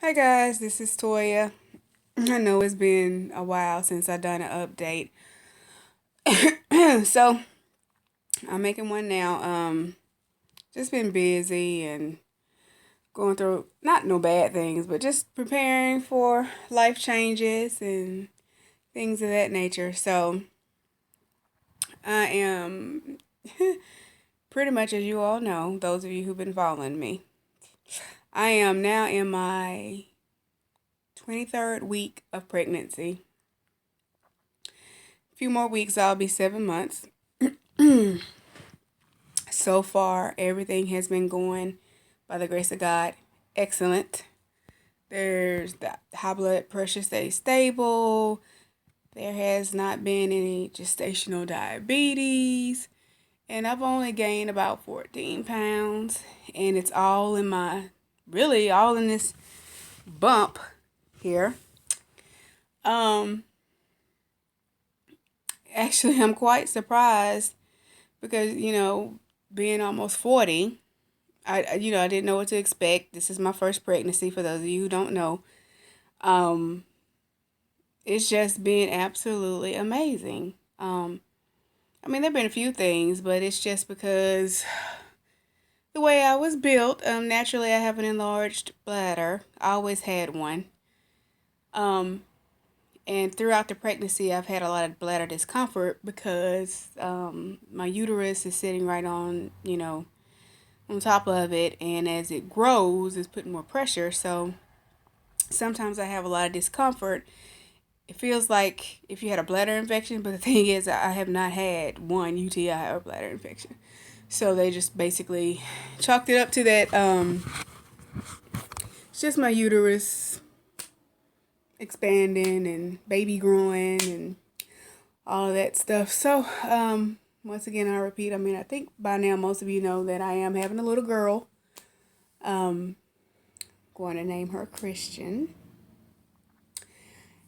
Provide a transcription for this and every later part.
Hi guys, this is Toya. I know it's been a while since I done an update. So I'm making one now. Just been busy and going through not no bad things, but just preparing for life changes and things of that nature. So I am pretty much, as you all know, those of you who've been following me, I am now in my 23rd week of pregnancy. A few more weeks, I'll be 7 months. So far, everything has been going, by the grace of God, excellent. There's the high blood pressure stays stable. There has not been any gestational diabetes. And I've only gained about 14 pounds. And it's all in really all in this bump here. Um, Actually, I'm quite surprised because, being almost 40, I didn't know what to expect. This is my first pregnancy for those of you who don't know. Um, it's just been absolutely amazing. There've been a few things, but it's just because the way I was built. Naturally, I have an enlarged bladder. I always had one. Um, and throughout the pregnancy, I've had a lot of bladder discomfort because my uterus is sitting right on top of it, and as it grows, it's putting more pressure. So sometimes I have a lot of discomfort. It feels like if you had a bladder infection, but the thing is, I have not had one UTI or bladder infection. So they just basically chalked it up to that. It's just my uterus expanding and baby growing and all of that stuff. So, once again, I repeat, I think by now most of you know that I am having a little girl. Going to name her Christian.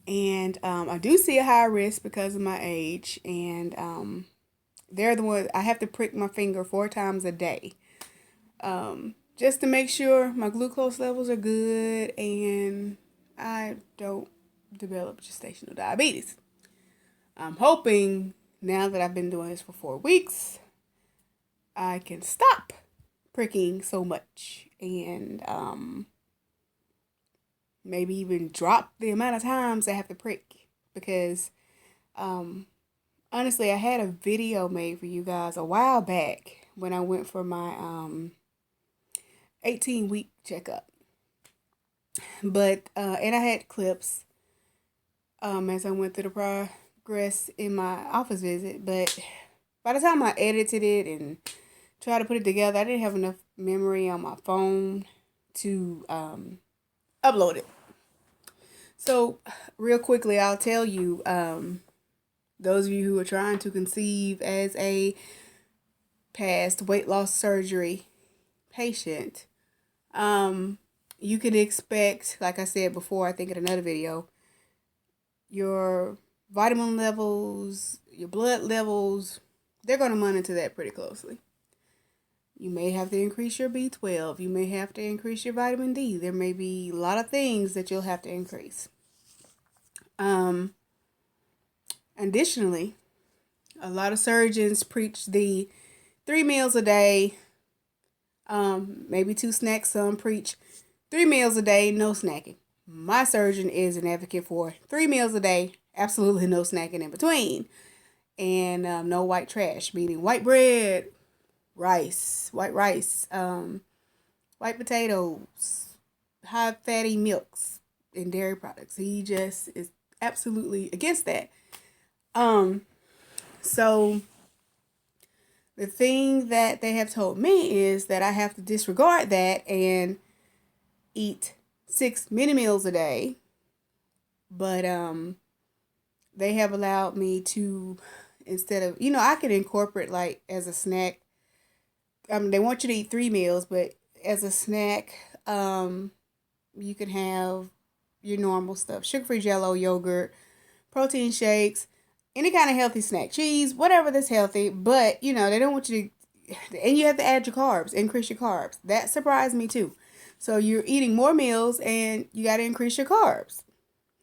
And I do see a high risk because of my age. And they're the ones I have to prick my finger 4 times a day. Just to make sure my glucose levels are good and I don't develop gestational diabetes. I'm hoping now that I've been doing this for 4 weeks, I can stop pricking so much and maybe even drop the amount of times I have to prick because honestly, I had a video made for you guys a while back when I went for my 18-week checkup. But and I had clips as I went through the progress in my office visit, but by the time I edited it and tried to put it together, I didn't have enough memory on my phone to upload it. So real quickly, I'll tell you, those of you who are trying to conceive as a past weight loss surgery patient, you can expect, like I said before, I think in another video, your vitamin levels, your blood levels, they're going to monitor that pretty closely. You may have to increase your B12. You may have to increase your vitamin D. There may be a lot of things that you'll have to increase. Additionally, a lot of surgeons preach the 3 meals a day, maybe 2 snacks. Some preach 3 meals a day, no snacking. My surgeon is an advocate for 3 meals a day, absolutely no snacking in between, and no white trash, meaning white bread, white rice, white potatoes, high fatty milks, and dairy products. He just is absolutely against that. So the thing that they have told me is that I have to disregard that and eat 6 mini meals a day. But they have allowed me to, instead of, I can incorporate like as a snack. They want you to eat 3 meals, but as a snack, you can have your normal stuff: sugar-free Jello, yogurt, protein shakes, any kind of healthy snack, cheese, whatever that's healthy. But they don't want you to, and you have to add your carbs, increase your carbs. That surprised me too. So you're eating more meals and you got to increase your carbs.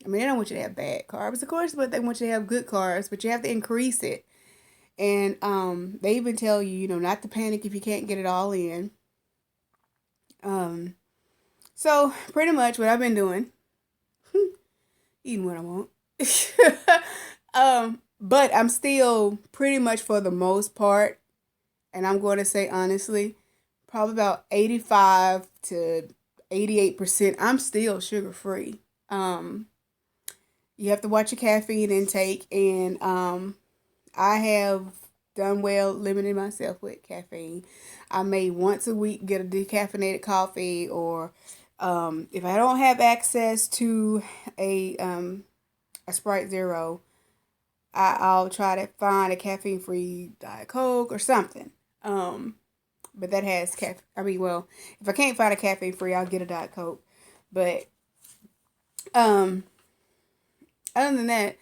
I mean, they don't want you to have bad carbs, of course, but they want you to have good carbs, but you have to increase it. And they even tell you, not to panic if you can't get it all in. Um, so pretty much what I've been doing, eating what I want. But I'm still pretty much for the most part, and I'm going to say honestly, probably about 85 to 88%, I'm still sugar free. Um, you have to watch your caffeine intake, and I have done well limiting myself with caffeine. I may once a week get a decaffeinated coffee, or if I don't have access to a Sprite Zero, I'll try to find a caffeine free Diet Coke or something. But that has caffeine. I mean, well, if I can't find a caffeine free, I'll get a Diet Coke. But um, other than that,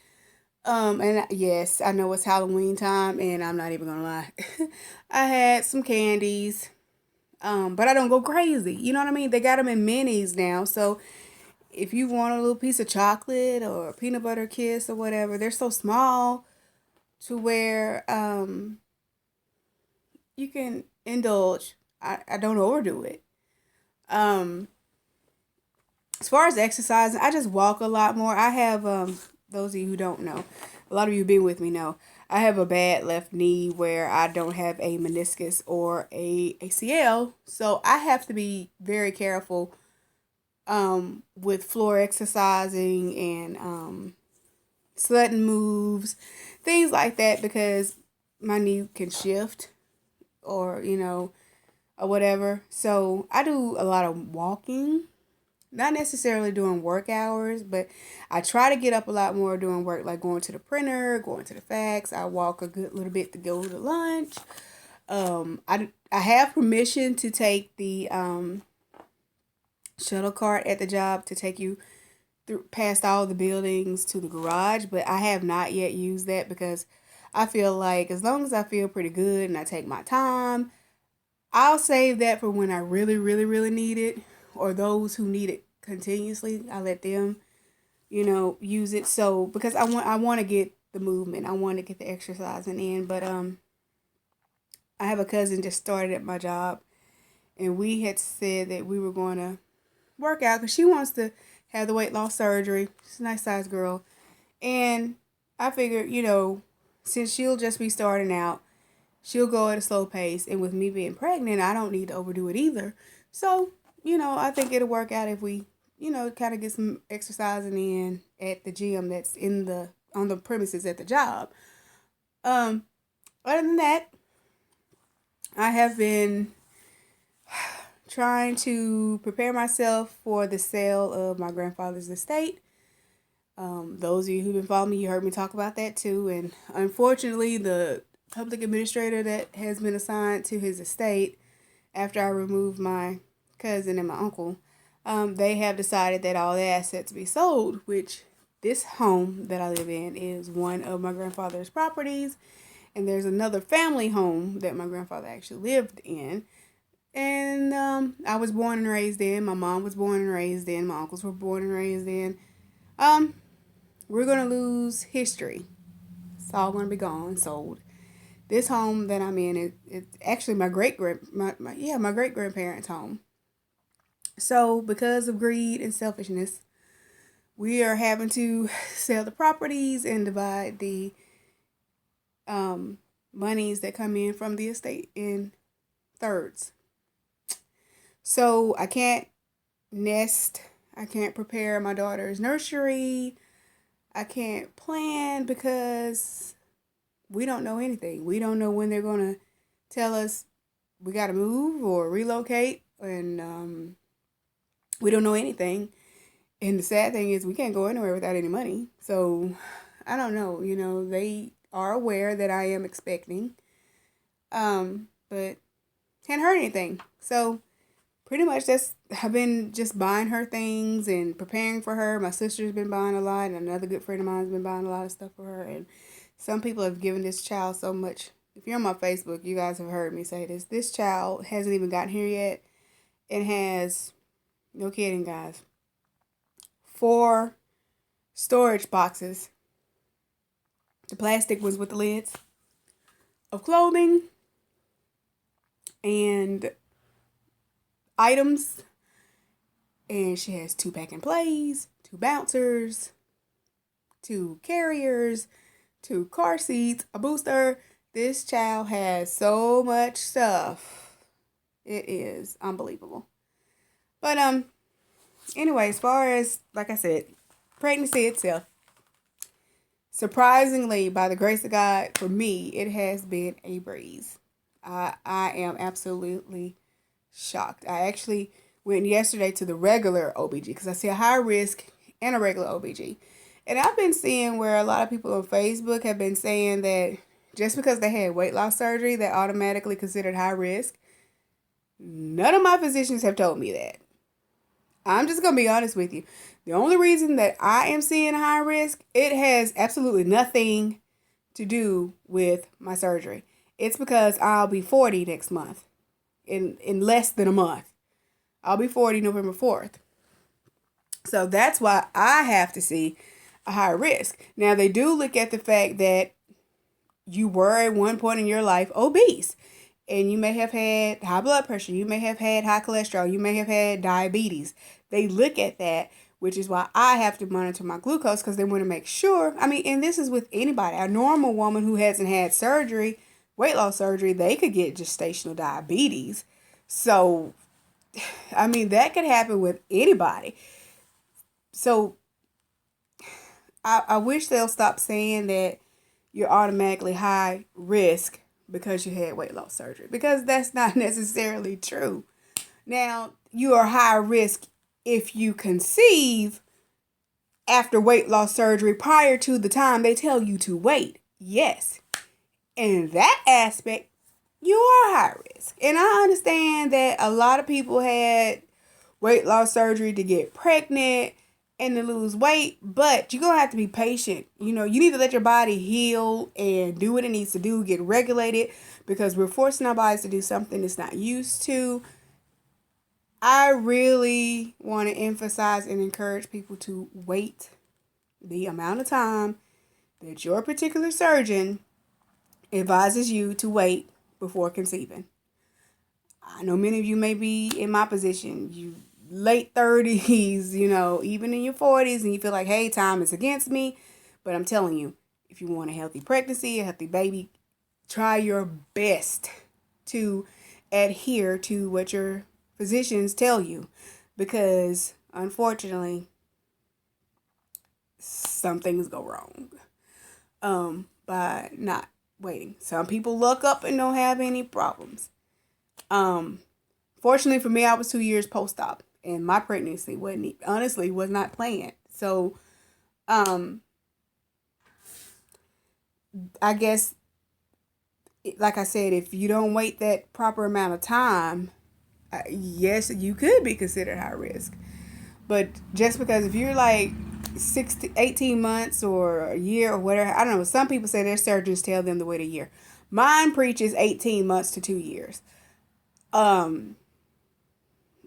and yes, I know it's Halloween time, and I'm not even gonna lie. I had some candies, but I don't go crazy. You know what I mean? They got them in minis now, so if you want a little piece of chocolate or a peanut butter kiss or whatever, they're so small to where you can indulge. I don't overdo it. Um, as far as exercising, I just walk a lot more. I have those of you who don't know, a lot of you who've been with me know, I have a bad left knee where I don't have a meniscus or a ACL, so I have to be very careful with floor exercising and sudden moves, things like that, because my knee can shift or or whatever. So I do a lot of walking, not necessarily doing work hours, but I try to get up a lot more doing work, like going to the printer, going to the fax. I walk a good little bit to go to lunch. I have permission to take the shuttle cart at the job to take you through past all the buildings to the garage, but I have not yet used that because I feel like as long as I feel pretty good and I take my time, I'll save that for when I really, really, really need it, or those who need it continuously. I let them, use it. So because I want to get the movement, I want to get the exercising in. But I have a cousin just started at my job, and we had said that we were going to work out because she wants to have the weight loss surgery. She's a nice sized girl, and I figured, since she'll just be starting out, she'll go at a slow pace, and with me being pregnant, I don't need to overdo it either. So, I think it'll work out if we, kind of get some exercising in at the gym that's on the premises at the job. Um, Other than that, I have been trying to prepare myself for the sale of my grandfather's estate. Those of you who've been following me, you heard me talk about that too. And unfortunately, the public administrator that has been assigned to his estate after I removed my cousin and my uncle, they have decided that all the assets be sold, which this home that I live in is one of my grandfather's properties. And there's another family home that my grandfather actually lived in. And I was born and raised in. My mom was born and raised in. My uncles were born and raised in. Um, we're going to lose history. It's all going to be gone, sold. This home that I'm in, it's actually my my great grandparents' home. So because of greed and selfishness, we are having to sell the properties and divide the monies that come in from the estate in thirds. So I can't nest. I can't prepare my daughter's nursery. I can't plan because we don't know anything. We don't know when they're going to tell us we got to move or relocate. And we don't know anything. And the sad thing is we can't go anywhere without any money. So I don't know. They are aware that I am expecting. But can't hurt anything. So pretty much I've been just buying her things and preparing for her. My sister's been buying a lot, and another good friend of mine's been buying a lot of stuff for her. And some people have given this child so much. If you're on my Facebook, you guys have heard me say this. This child hasn't even gotten here yet and has No kidding, guys. 4 storage boxes, the plastic ones with the lids, of clothing and items. And she has 2 pack and plays, 2 bouncers, 2 carriers, 2 car seats, a booster. This child has so much stuff. It is unbelievable. But anyway, as far as, like I said, pregnancy itself, surprisingly, by the grace of God, for me, it has been a breeze. I am absolutely shocked. I actually went yesterday to the regular OBG because I see a high risk and a regular OBG. And I've been seeing where a lot of people on Facebook have been saying that just because they had weight loss surgery, they're automatically considered high risk. None of my physicians have told me that. I'm just going to be honest with you. The only reason that I am seeing high risk, it has absolutely nothing to do with my surgery. It's because I'll be 40 next month. In less than a month. I'll be 40 November 4th. So that's why I have to see a high risk. Now, they do look at the fact that you were at one point in your life obese. And you may have had high blood pressure. You may have had high cholesterol. You may have had diabetes. They look at that, which is why I have to monitor my glucose because they want to make sure. I mean, and this is with anybody. A normal woman who hasn't had surgery, weight loss surgery, they could get gestational diabetes. So, I mean, that could happen with anybody. So, I wish they'll stop saying that you're automatically high risk because you had weight loss surgery, because that's not necessarily true. Now, you are high risk if you conceive after weight loss surgery prior to the time they tell you to wait. Yes. In that aspect, you are high risk. And I understand that a lot of people had weight loss surgery to get pregnant and to lose weight, but you're going to have to be patient. You know, you need to let your body heal and do what it needs to do, get regulated, because we're forcing our bodies to do something it's not used to. I really want to emphasize and encourage people to wait the amount of time that your particular surgeon advises you to wait before conceiving. I know many of you may be in my position. You late 30s, you know, even in your 40s, and you feel like, hey, time is against me. But I'm telling you, if you want a healthy pregnancy, a healthy baby, try your best to adhere to what your physicians tell you, because unfortunately, some things go wrong by not waiting. Some people look up and don't have any problems. Fortunately for me, I was 2 years post-op, and my pregnancy was not planned. So, I guess, like I said, if you don't wait that proper amount of time, yes, you could be considered high risk. But just because if you're like 18 months or a year or whatever, I don't know. Some people say their surgeons tell them to wait a year. Mine preaches 18 months to 2 years.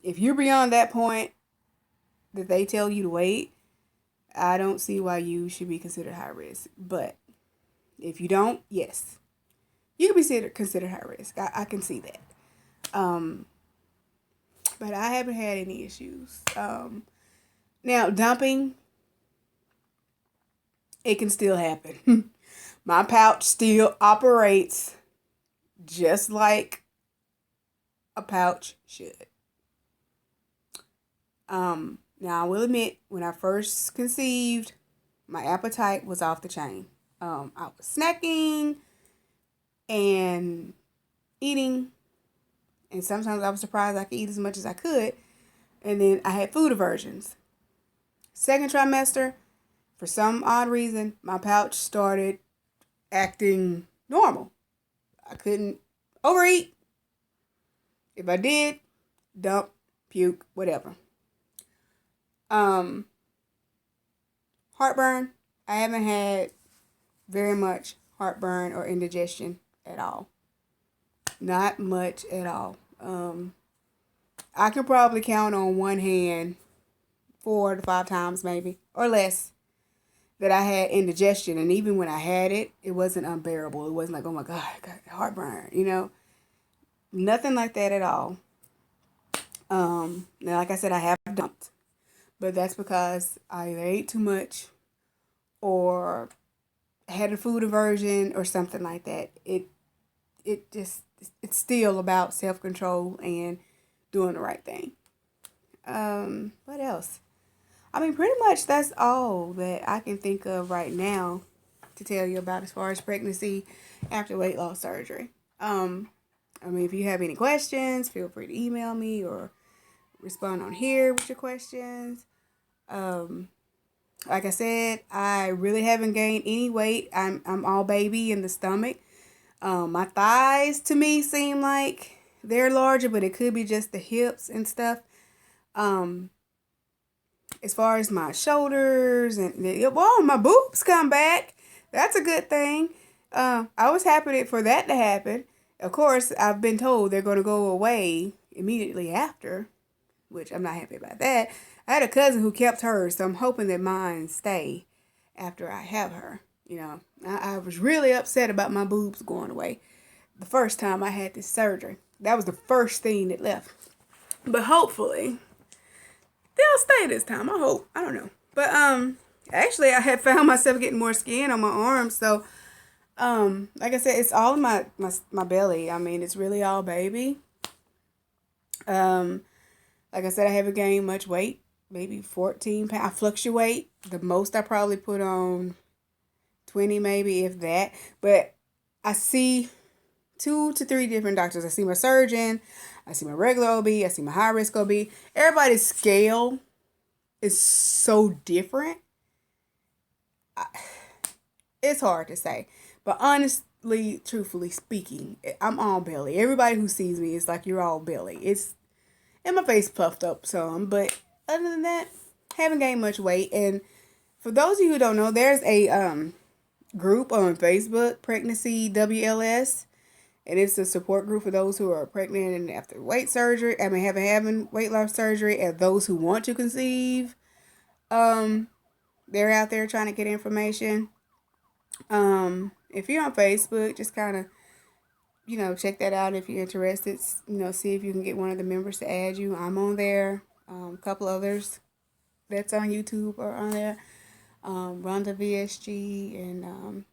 If you're beyond that point that they tell you to wait, I don't see why you should be considered high risk. But if you don't, yes, you can be considered high risk. I can see that. But I haven't had any issues. Now, dumping, it can still happen. My pouch still operates just like a pouch should. Now I will admit, when I first conceived, my appetite was off the chain. I was snacking and eating, and sometimes I was surprised I could eat as much as I could. And then I had food aversions. Second trimester, for some odd reason, my pouch started acting normal. I couldn't overeat. If I did, dump, puke, whatever. Heartburn, I haven't had very much heartburn or indigestion at all. Not much at all. I could probably count on one hand 4 to 5 times maybe, or less, that I had indigestion. And even when I had it, it wasn't unbearable. It wasn't like, oh my God, I got heartburn, Nothing like that at all. Now, like I said, I have dumped, but that's because I either ate too much or had a food aversion or something like that. It's still about self-control and doing the right thing. What else? I mean, pretty much that's all that I can think of right now to tell you about as far as pregnancy after weight loss surgery. I mean, if you have any questions, feel free to email me or respond on here with your questions. Like I said, I really haven't gained any weight. I'm all baby in the stomach. My thighs to me seem like they're larger, but it could be just the hips and stuff. As far as my shoulders and my boobs come back. That's a good thing. I was happy for that to happen. Of course, I've been told they're going to go away immediately after, which I'm not happy about that. I had a cousin who kept hers, so I'm hoping that mine stay after I have her. I was really upset about my boobs going away the first time I had this surgery. That was the first thing that left. But hopefully, they'll stay this time. I hope. I don't know. But actually, I had found myself getting more skin on my arms, so like I said, it's all in my belly. I mean, it's really all baby. Like I said, I haven't gained much weight, maybe 14 pounds. I fluctuate. The most I probably put on 20, maybe, if that. But I see 2 to 3 different doctors. I see my surgeon, I see my regular OB, I see my high risk OB. Everybody's scale is so different. It's hard to say. But honestly, truthfully speaking, I'm all belly. Everybody who sees me is like, you're all belly. And my face puffed up some. But other than that, haven't gained much weight. And for those of you who don't know, there's a group on Facebook, Pregnancy WLS. And it's a support group for those who are pregnant and after having weight loss surgery, and those who want to conceive. They're out there trying to get information. If you're on Facebook, just kind of, check that out if you're interested. See if you can get one of the members to add you. I'm on there. A couple others that's on YouTube are on there. Rhonda VSG and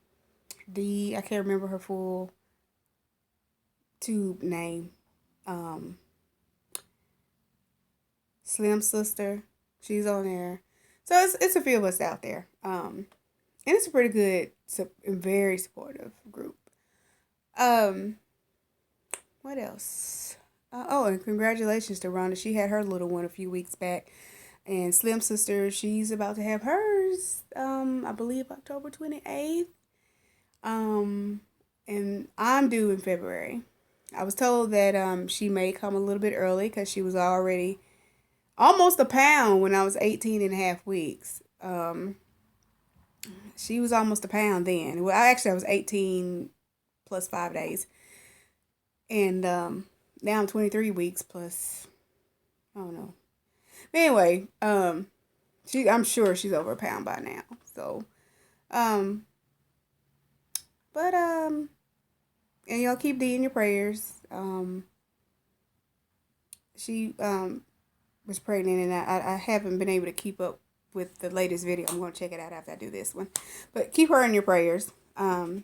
I can't remember her full tube name. Slim Sister, she's on there. So it's a few of us out there. And it's a pretty good and very supportive group. What else? And congratulations to Rhonda. She had her little one a few weeks back. And Slim Sister, she's about to have hers, I believe October 28th. And I'm due in February. I was told that she may come a little bit early because she was already almost a pound when I was 18 and a half weeks. She was almost a pound then. Well, I was 18 plus 5 days. And now I'm 23 weeks plus, I don't know. But anyway, I'm sure she's over a pound by now. So, and y'all keep Dee in your prayers. She was pregnant, and I haven't been able to keep up with the latest video. I'm going to check it out after I do this one. But keep her in your prayers. But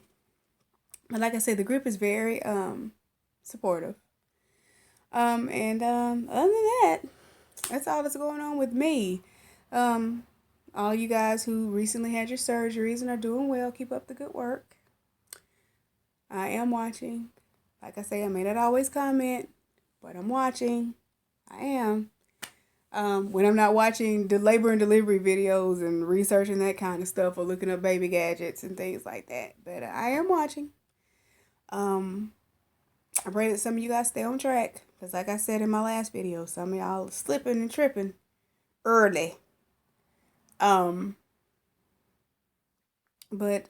like I said, the group is very supportive. And other than that, that's all that's going on with me. All you guys who recently had your surgeries and are doing well, keep up the good work. I am watching. Like I say, I may not always comment, but I'm watching. I am. When I'm not watching the labor and delivery videos and researching that kind of stuff or looking up baby gadgets and things like that. But I am watching. I pray that some of you guys stay on track. Because like I said in my last video, some of y'all are slipping and tripping early. But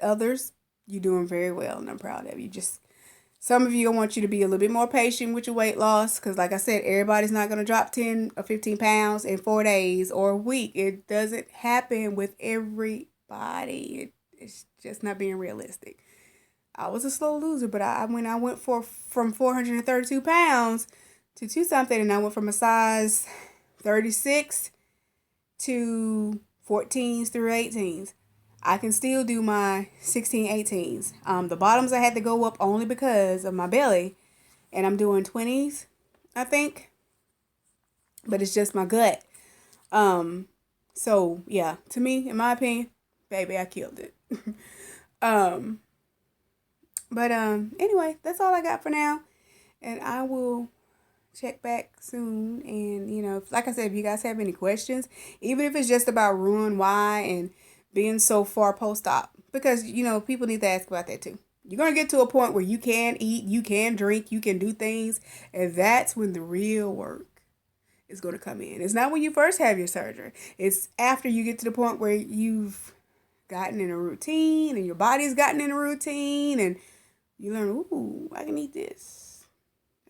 others, you're doing very well, and I'm proud of you. Just Some of you, I want you to be a little bit more patient with your weight loss because, like I said, everybody's not going to drop 10 or 15 pounds in 4 days or a week. It doesn't happen with everybody. It's just not being realistic. I was a slow loser, but when I went from 432 pounds to two something, and I went from a size 36 to 14s through 18s. I can still do my 16, 18s. The bottoms I had to go up only because of my belly, and I'm doing 20s, I think, but it's just my gut. So yeah, to me, in my opinion, baby, I killed it. um, but anyway, that's all I got for now, and I will check back soon. And like I said, if you guys have any questions, even if it's just about Roux-en-Y and being so far post-op, because people need to ask about that too. You're going to get to a point where you can eat, you can drink, you can do things, and that's when the real work is going to come in. It's not when you first have your surgery. It's after you get to the point where you've gotten in a routine and your body's gotten in a routine, and you learn, ooh, I can eat this,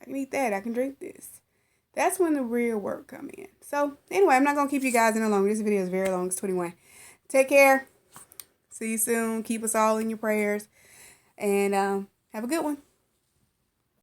I can eat that, I can drink this. That's when the real work come in. So anyway, I'm not going to keep you guys any longer. This video is very long. It's 21. Take care. See you soon. Keep us all in your prayers. And have a good one.